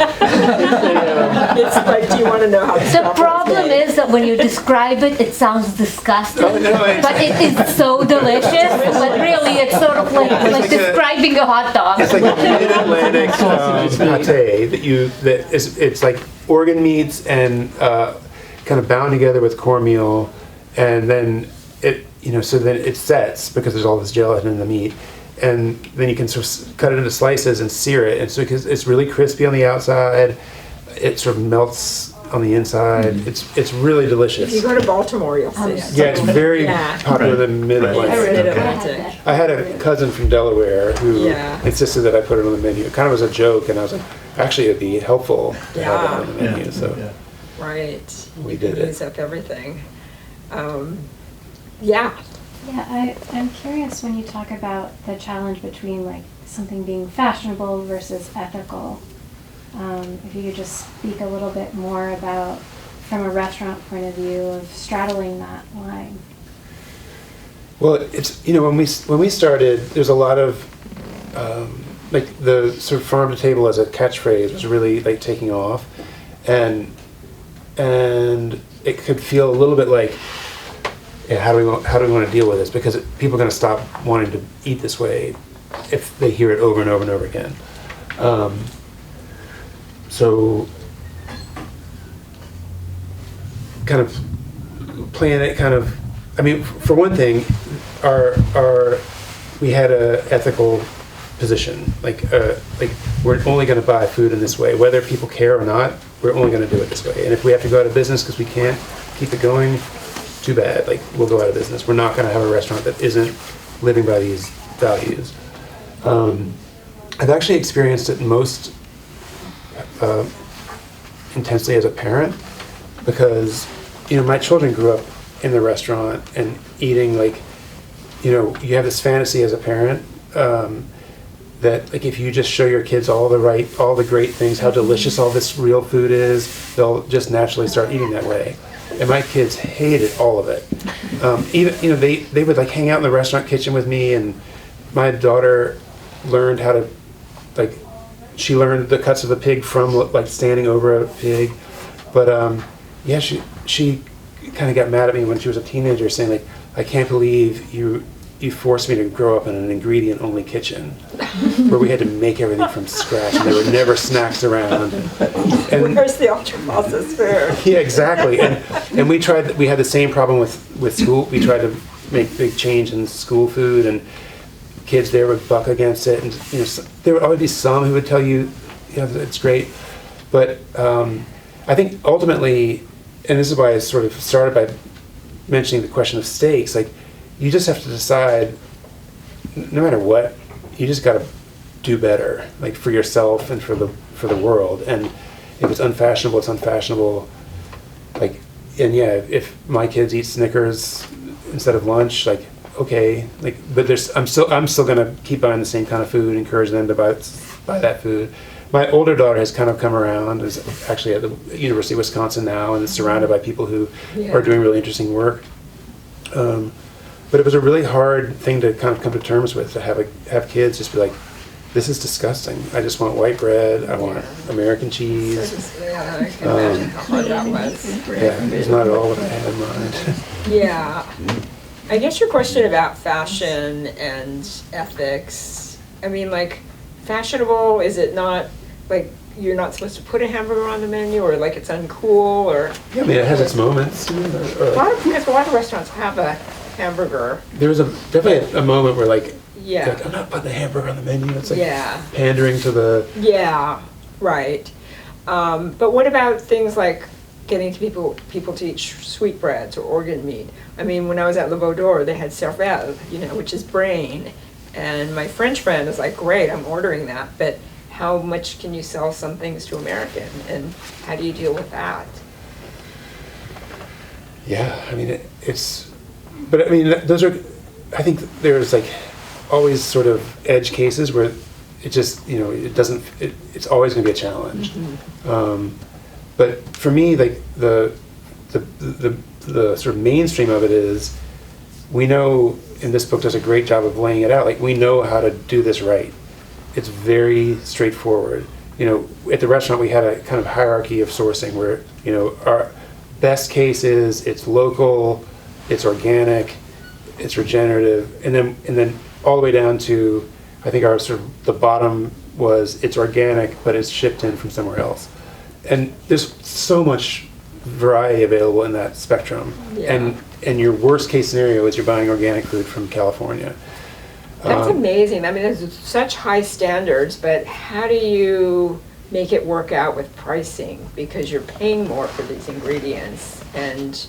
It's like, do you want to know how The problem is that when you describe it, it sounds disgusting, Oh, no, it's- but it is so delicious. But really, it's sort of like like a- describing a hot dog. It's like a mid-Atlantic pate it's like organ meats and kind of bound together with cornmeal, and then so then it sets because there's all this gelatin in the meat, and then you can sort of cut it into slices and sear it, and so because it's really crispy on the outside, it sort of melts on the inside. It's really delicious. If you go to Baltimore, you'll see it. Yeah, it's very Yeah. popular in Mid-Atlantic. Mid-Atlantic. I had a cousin from Delaware who Yeah. insisted that I put it on the menu. It kind of was a joke, and I was like, actually, it'd be helpful to have it Yeah. on the menu. So Right. we You did can it. use up everything. Yeah. Yeah, I'm curious when you talk about the challenge between like something being fashionable versus ethical. If you could just speak a little bit more about, from a restaurant point of view, of straddling that line. Well, it's when we started, there's a lot of like the sort of farm to table as a catchphrase was really like taking off, and it could feel a little bit like, yeah, how do we want to deal with this? Because people are going to stop wanting to eat this way if they hear it over and over and over again. So kind of playing it kind of, I mean, for one thing, we had a ethical position, like we're only going to buy food in this way, whether people care or not. We're only going to do it this way, and if we have to go out of business because we can't keep it going, too bad. Like, we'll go out of business. We're not going to have a restaurant that isn't living by these values. I've actually experienced it most intensely as a parent, because my children grew up in the restaurant and eating, like, you have this fantasy as a parent that, like, if you just show your kids all the great things, how delicious all this real food is, they'll just naturally start eating that way. And my kids hated all of it. Even they would like hang out in the restaurant kitchen with me, and my daughter learned how to, like, she learned the cuts of a pig from like standing over a pig. But yeah, she kind of got mad at me when she was a teenager, saying like, I can't believe you forced me to grow up in an ingredient-only kitchen where we had to make everything from scratch and there were never snacks around. And where's the ultra-processed food? yeah, exactly. And we had the same problem with school. We tried to make big change in school food, and kids there would buck against it. And there would always be some who would tell you, it's great. But I think ultimately, and this is why I sort of started by mentioning the question of stakes, like, you just have to decide, no matter what, you just got to do better, like, for yourself and for the world. And if it's unfashionable, it's unfashionable. Like, and yeah, if my kids eat Snickers instead of lunch, like, okay, like, but I'm still gonna keep buying the same kind of food, encourage them to buy that food. My older daughter has kind of come around, is actually at the University of Wisconsin now, and is surrounded by people who are doing really interesting work. But it was a really hard thing to kind of come to terms with, to have kids just be like, this is disgusting. I just want white bread. I want American cheese. Yeah, I can imagine how hard that was. Yeah, it's not at all what I had in mind. Yeah. I guess your question about fashion and ethics, I mean, like, fashionable, is it not, like, you're not supposed to put a hamburger on the menu, or like it's uncool, or? Yeah, I mean, it has its moments. Because a lot of restaurants have a hamburger. There was definitely a moment where, like, Yeah. Like, I'm not putting the hamburger on the menu. It's like Yeah. pandering to the. Yeah, right. But what about things like getting to people to eat sweetbreads or organ meat? I mean, when I was at Le Vaudor, they had cervelle, which is brain. And my French friend was like, great, I'm ordering that. But how much can you sell some things to American? And how do you deal with that? Yeah, I mean, but I mean, those are, I think there's like always sort of edge cases where it just, it doesn't, it's always going to be a challenge. But for me, like the sort of mainstream of it is, we know, and this book does a great job of laying it out, like we know how to do this right. It's very straightforward. At the restaurant we had a kind of hierarchy of sourcing where, our best case is it's local, it's organic, it's regenerative, and then all the way down to, I think our sort of the bottom was it's organic, but it's shipped in from somewhere else. And there's so much variety available in that spectrum. Yeah. And your worst case scenario is you're buying organic food from California. That's amazing. I mean, there's such high standards, but how do you make it work out with pricing? Because you're paying more for these ingredients. And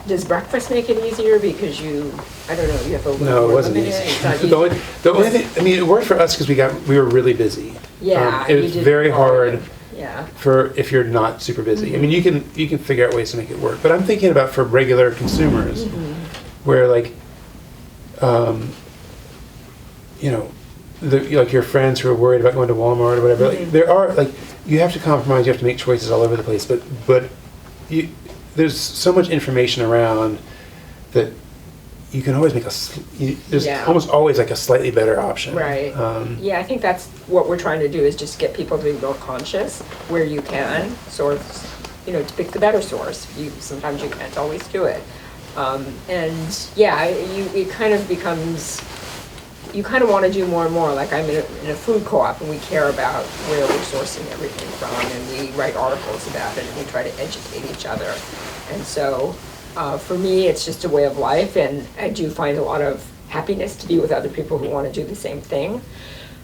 does breakfast make it easier because you have a little No, it more wasn't limited? easy. It's not easy. The only thing, I mean, it worked for us because we were really busy. Yeah. It you was did very hard Yeah. for if you're not super busy. I mean, you can figure out ways to make it work. But I'm thinking about for regular consumers, where like, like your friends who are worried about going to Walmart or whatever. Like, there are like you have to compromise. You have to make choices all over the place. But there's so much information around that you can always make there's almost always like a slightly better option. Right. Yeah, I think that's what we're trying to do, is just get people to be more conscious where you can source, to pick the better source. Sometimes you can't always do it. And yeah, it kind of becomes, you kind of want to do more and more. Like I'm in a food co-op and we care about where we're sourcing everything from, and we write articles about it and we try to educate each other. And so for me, it's just a way of life, and I do find a lot of happiness to be with other people who want to do the same thing.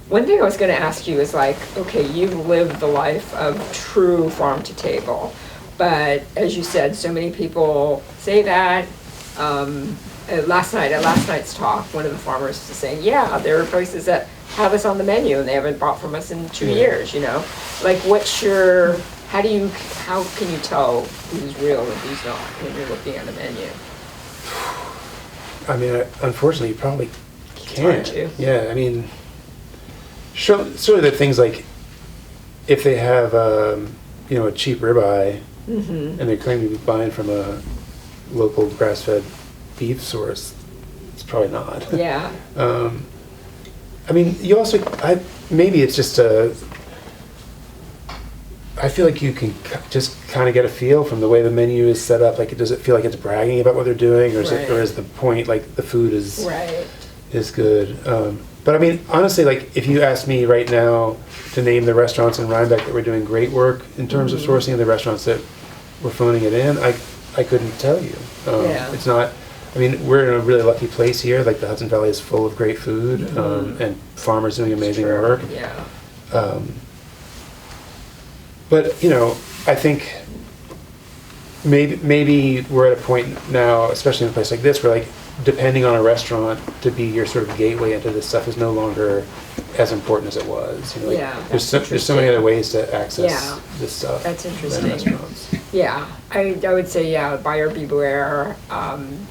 One thing I was going to ask you is like, okay, you've lived the life of true farm to table, but as you said, so many people say that. At last night's talk, one of the farmers was saying, yeah, there are places that have us on the menu and they haven't bought from us in 2 years, Like how can you tell who's real and who's not when you're looking at a menu? I mean, unfortunately, you probably hard can't. to. Yeah, I mean, surely there are things like if they have, a cheap ribeye and they claim to be buying from a local grass-fed beef source, it's probably not. Yeah. I mean, maybe it's just I feel like you can just kind of get a feel from the way the menu is set up. Like, does it feel like it's bragging about what they're doing, or is the point like the food is good? But I mean, honestly, like if you asked me right now to name the restaurants in Rhinebeck that were doing great work in terms of sourcing, and the restaurants that were phoning it in, I couldn't tell you. It's not. I mean, we're in a really lucky place here. Like the Hudson Valley is full of great food, and farmers doing amazing work. Yeah. But I think maybe we're at a point now, especially in a place like this, where like depending on a restaurant to be your sort of gateway into this stuff is no longer as important as it was. There's so many other ways to access this stuff. That's interesting. than restaurants. Yeah, I would say, buyer beware.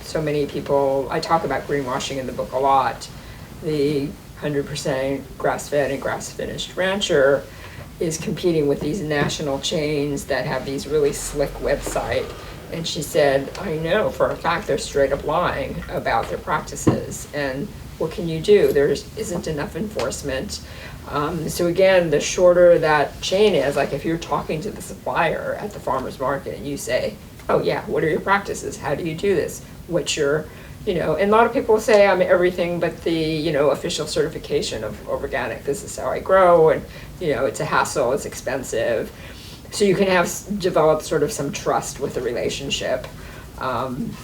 So many people, I talk about greenwashing in the book a lot. The 100% grass-fed and grass-finished rancher is competing with these national chains that have these really slick websites. And she said, I know for a fact they're straight up lying about their practices. And what can you do? There isn't enough enforcement. So again, the shorter that chain is, like if you're talking to the supplier at the farmer's market and you say, oh yeah, what are your practices? How do you do this? What's your, and a lot of people say I'm everything but the, official certification of organic. This is how I grow, and, it's a hassle, it's expensive. So you can develop sort of some trust with the relationship. And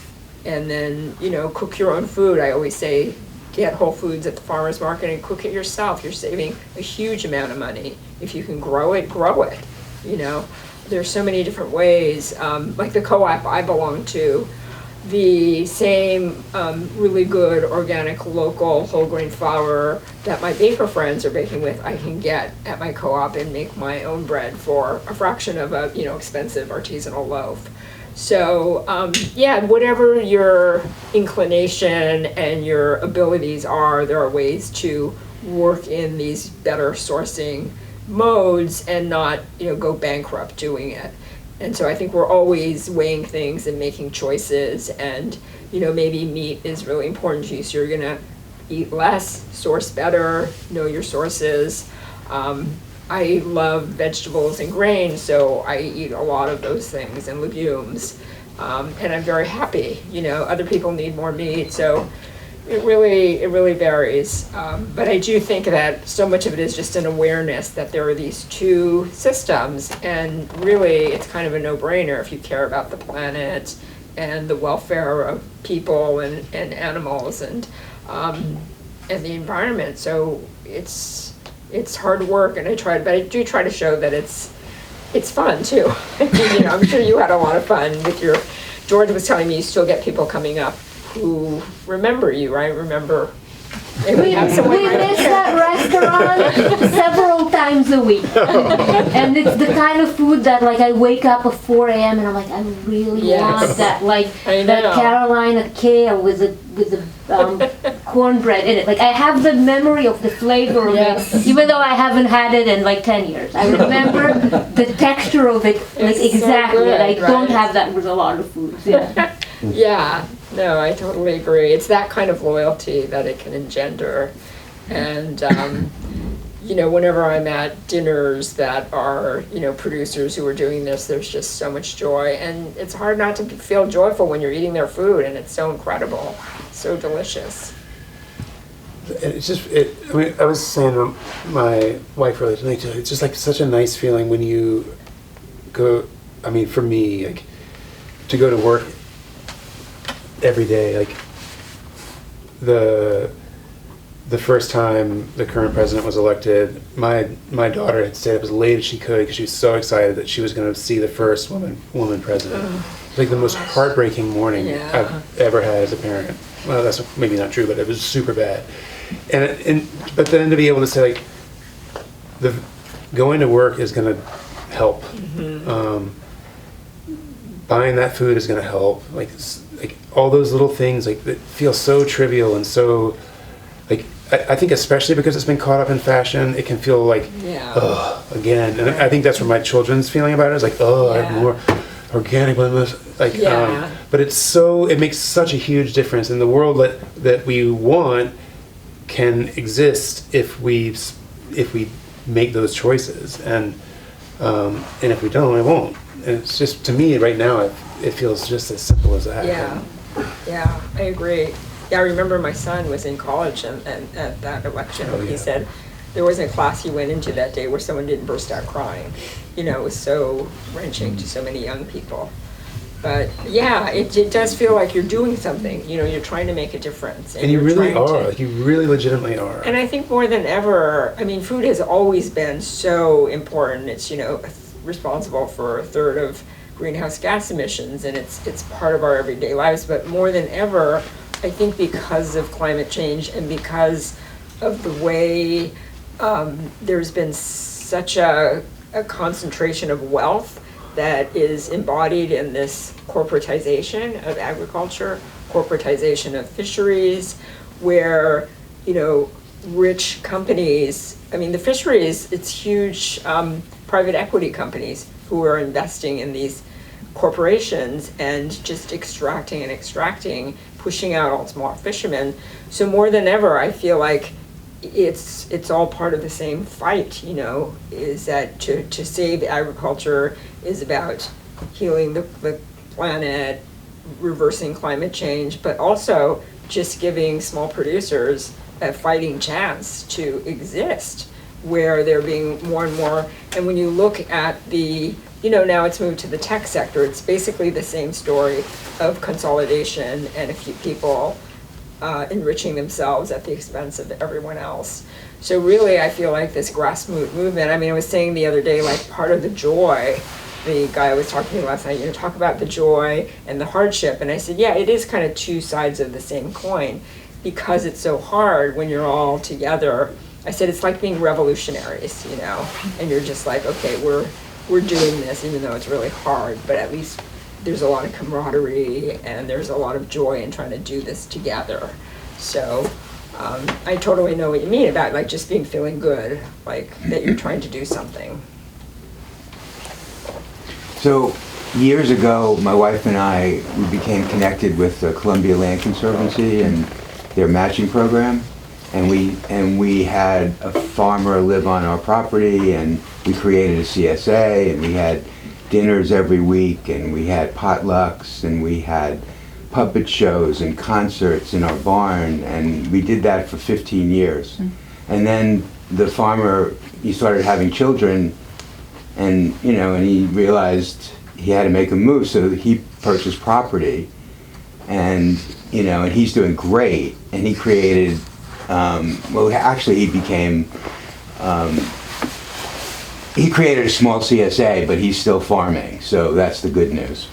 then, cook your own food. I always say, get Whole Foods at the farmer's market and cook it yourself. You're saving a huge amount of money. If you can grow it, you know. There's so many different ways. Like the co-op I belong to, the same really good organic local whole grain flour that my baker friends are baking with, I can get at my co-op and make my own bread for a fraction of a, you know, expensive artisanal loaf. So yeah, whatever your inclination and your abilities are, there are ways to work in these better sourcing modes and not, you know, go bankrupt doing it. And so I think we're always weighing things and making choices, and, you know, maybe meat is really important to you, so you're gonna eat less, source better, know your sources. I love vegetables and grains, so I eat a lot of those things, and legumes. And I'm very happy, you know. Other people need more meat, so it really varies. But I do think that so much of it is just an awareness that there are these two systems, and really it's kind of a no-brainer if you care about the planet and the welfare of people and animals and the environment. So it's hard work, and but I do try to show that it's fun too. You know, I'm sure you had a lot of fun with your. George was telling me you still get people coming up who remember you, right? Remember. We miss that restaurant several times a week. And it's the kind of food that, like, I wake up at 4 a.m. and I'm like, I really want that, like, that Carolina kale with the cornbread in it. Like, I have the memory of the flavor of it, even though I haven't had it in like 10 years. I remember the texture of it, like, exactly. So good, I don't have that with a lot of foods. Yeah. Yeah, no, I totally agree. It's that kind of loyalty that it can engender. And, you know, whenever I'm at dinners that are, you know, producers who are doing this, there's just so much joy. And it's hard not to feel joyful when you're eating their food, and it's so incredible, so delicious. It's just, I mean, I was saying to my wife earlier tonight, it's just like such a nice feeling when you go, I mean, for me, like, to go to work every day, like the first time the current president was elected, my daughter had stayed up as late as she could because she was so excited that she was going to see the first woman president. It's like the most heartbreaking morning I've ever had as a parent. Well, that's maybe not true, but it was super bad. But then to be able to say, like, going to work is going to help. Buying that food is going to help. Like all those little things, like, that feel so trivial and so, like, I think especially because it's been caught up in fashion, it can feel like, again. And I think that's what my children's feeling about it is like, I have more organic, like, but it makes such a huge difference in the world that we want can exist if we make those choices, and if we don't, it won't. And it's just, to me right now, it feels just as simple as that. Yeah, I agree. Yeah, I remember my son was in college and at that election, he said there wasn't a class he went into that day where someone didn't burst out crying. You know, it was so wrenching to so many young people. But yeah, it does feel like you're doing something. You know, you're trying to make a difference. And you really are. Like, you really legitimately are. And I think more than ever, I mean, food has always been so important. It's, you know, responsible for a third of greenhouse gas emissions, and it's part of our everyday lives. But more than ever, I think because of climate change and because of the way there's been such a concentration of wealth that is embodied in this corporatization of agriculture, corporatization of fisheries, where, you know, rich companies, I mean, the fisheries, it's huge private equity companies who are investing in these corporations and just extracting, pushing out all small fishermen. So more than ever, I feel like it's all part of the same fight, you know, is that to save agriculture is about healing the planet, reversing climate change, but also just giving small producers a fighting chance to exist, where they're being more and more. And when you look at the, you know, now it's moved to the tech sector, it's basically the same story of consolidation and a few people enriching themselves at the expense of everyone else. So really, I feel like this grassroots movement, I mean, I was saying the other day, like part of the joy, the guy I was talking to last night, talk about the joy and the hardship. And I said, yeah, it is kind of two sides of the same coin because it's so hard when you're all together. I said, it's like being revolutionaries, and you're just like, okay, we're doing this even though it's really hard, but at least there's a lot of camaraderie and there's a lot of joy in trying to do this together. So I totally know what you mean about like just feeling good, like that you're trying to do something. So years ago, my wife and I, we became connected with the Columbia Land Conservancy and their matching program. And we had a farmer live on our property, and we created a CSA, and we had dinners every week, and we had potlucks, and we had puppet shows and concerts in our barn, and we did that for 15 years. And then the farmer, he started having children, and and he realized he had to make a move, so he purchased property, and and he's doing great, and he created. Actually, he became. He created a small CSA, but he's still farming, so that's the good news.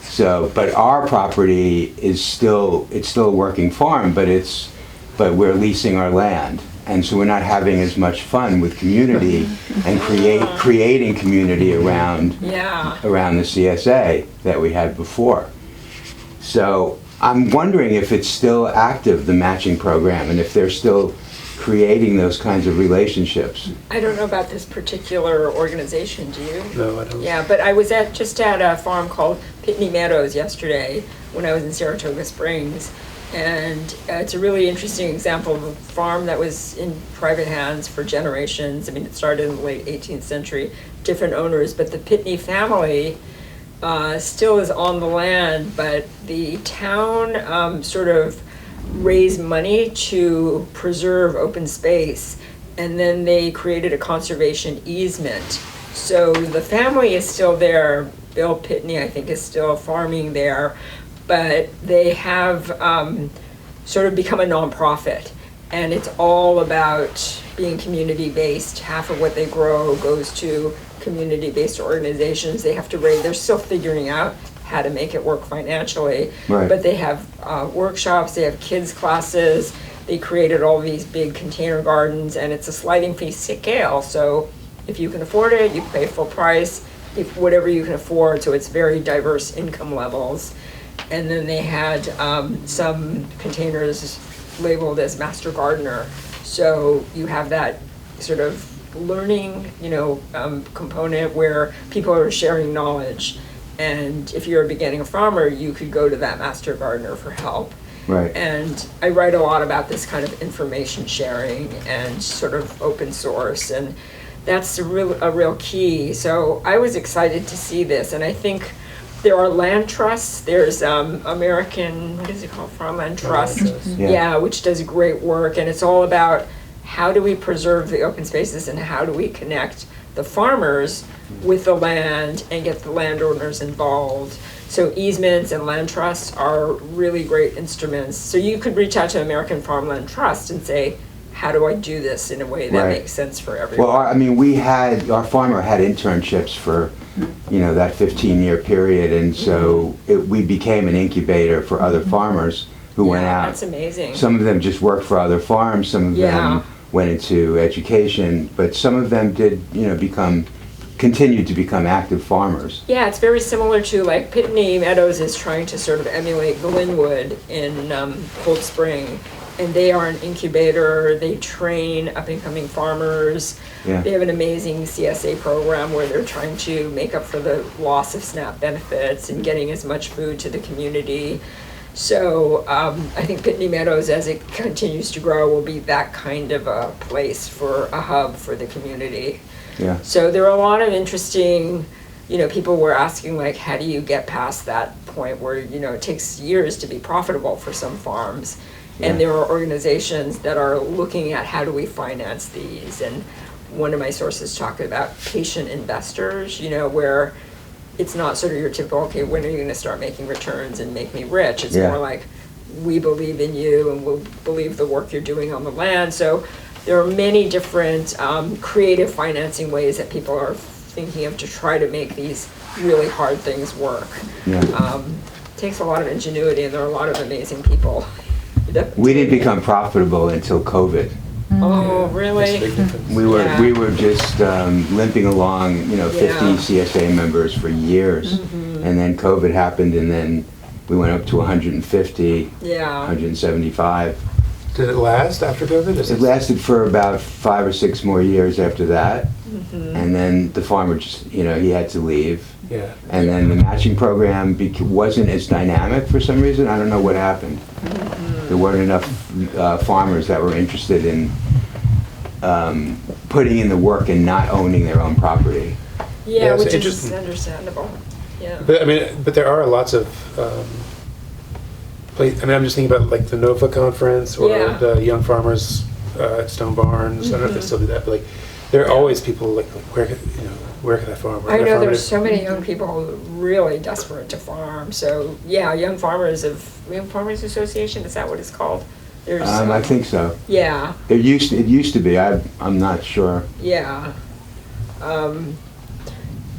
So, but our property is still a working farm, but we're leasing our land, and so we're not having as much fun with community and creating community around the CSA that we had before. So I'm wondering if it's still active, the matching program, and if they're still creating those kinds of relationships. I don't know about this particular organization, do you? No, I don't. Yeah, but I was just at a farm called Pitney Meadows yesterday when I was in Saratoga Springs, and it's a really interesting example of a farm that was in private hands for generations. I mean, it started in the late 18th century, different owners, but the Pitney family still is on the land, but the town sort of raised money to preserve open space, and then they created a conservation easement. So the family is still there. Bill Pitney, I think, is still farming there, but they have sort of become a nonprofit, and it's all about being community-based. Half of what they grow goes to community-based organizations. They have to raise, they're still figuring out how to make it work financially, Right. But they have workshops, they have kids classes, they created all these big container gardens, and it's a sliding fee scale, so if you can afford it, you pay full price, if whatever you can afford, so it's very diverse income levels. And then they had some containers labeled as Master Gardener, so you have that sort of learning, component where people are sharing knowledge. And if you're a beginning farmer, you could go to that Master Gardener for help. Right. And I write a lot about this kind of information sharing and sort of open source, and that's a real key. So I was excited to see this, and I think there are land trusts. There's American, what is it called, Farmland Trust, Yeah. which does great work, and it's all about how do we preserve the open spaces and how do we connect the farmers with the land and get the landowners involved. So easements and land trusts are really great instruments. So you could reach out to American Farmland Trust and say, how do I do this in a way that Right. makes sense for everyone? Well, our farmer had internships for, that 15-year period, and so we became an incubator for other farmers who went out. That's amazing. Some of them just worked for other farms, some of them went into education, but some of them did, continued to become active farmers. Yeah, it's very similar to like Pitney Meadows is trying to sort of emulate Glenwood in Cold Spring, and they are an incubator. They train up-and-coming farmers. Yeah. They have an amazing CSA program where they're trying to make up for the loss of SNAP benefits and getting as much food to the community. So I think Pitney Meadows, as it continues to grow, will be that kind of a place for a hub for the community. Yeah. So there are a lot of interesting, people were asking like, how do you get past that point where, it takes years to be profitable for some farms. Yeah. And there are organizations that are looking at how do we finance these. And one of my sources talked about patient investors, where it's not sort of your typical, okay, when are you going to start making returns and make me rich? It's Yeah. more like, we believe in you and we believe the work you're doing on the land. So there are many different creative financing ways that people are thinking of to try to make these really hard things work. Yeah. Takes a lot of ingenuity, and there are a lot of amazing people. We didn't become profitable until COVID. Oh, That's a really? big difference. Yeah. We were just limping along, 50 Yeah. CSA members for years. And then COVID happened, and then we went up to 150, Yeah. 175. Did it last after COVID? Is It lasted for about 5 or 6 more years after that. And then the farmer just, he had to leave. Yeah. And then the matching program wasn't as dynamic for some reason. I don't know what happened. There weren't enough farmers that were interested in putting in the work and not owning their own property. Yeah, Yeah, it's which is interesting. understandable. Yeah. But there are lots of. I'm just thinking about like the NOFA conference or Yeah. the Young Farmers at Stone Barns. I don't know if they still do that, but like there are always people like where can I farm? Where I can know farm there's it? so many young people really desperate to farm. So yeah, Young Farmers Association, is that what it's called? There's I think so. yeah, It used to be. I'm not sure. yeah.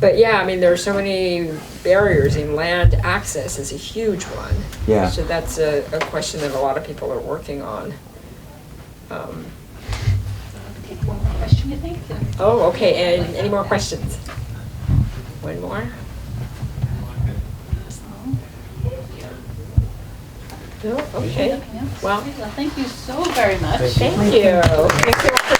But yeah, I mean, there are so many barriers, and land access is a huge one. Yeah. So that's a question that a lot of people are working on. Take one more question, you think? Oh, okay, and any more questions? One more? No, okay. Nothing else? Well, Well, thank you so very much. Thank you. thank you. Thanks so much for